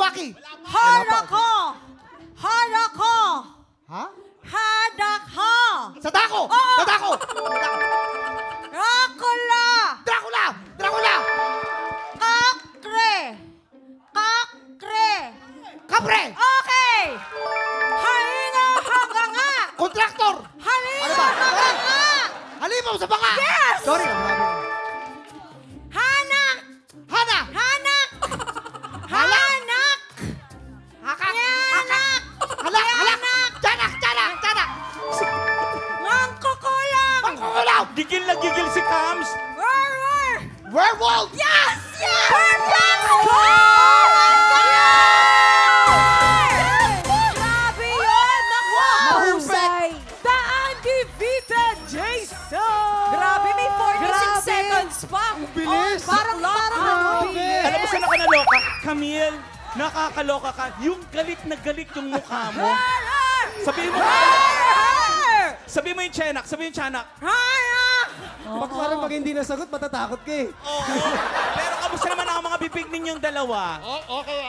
Milwaukee. Harako! Harako! Ha? Hadakha! Sadako! Oo. Sadako! Dracula! Dracula! Dracula! Kakre! Kakre! Kapre! Okay! Halina hanganga! Kontraktor! Halina Ano ba? hanganga! Halimaw sa banga! Yes! Sorry. Hanak! Hana! Hanak! Halak! Hanak! Hakak! Yanak! Halak! Halak! Tiyanak! Tiyanak! Tiyanak! Ngangkukulang! Pangkukulaw! Gigil na gigil si Kams. War! Werewolf! Yes! Yes! Perfect score! Grabe yun! Naku! Mahusay. The undefeated Jason! Grabe, may 46 Grabe. seconds pa. bilis. Parang Alam mo saan ako naloka? Camille, nakakaloka ka. Yung galit na galit yung mukha mo. Sabihin mo, sabihin mo yung tiyanak, sabihin yung tiyanak. Pag parang pag hindi nasagot, matatakot ka eh. Oo. Pero kamusta naman ang mga bibig ninyong dalawa? Okay.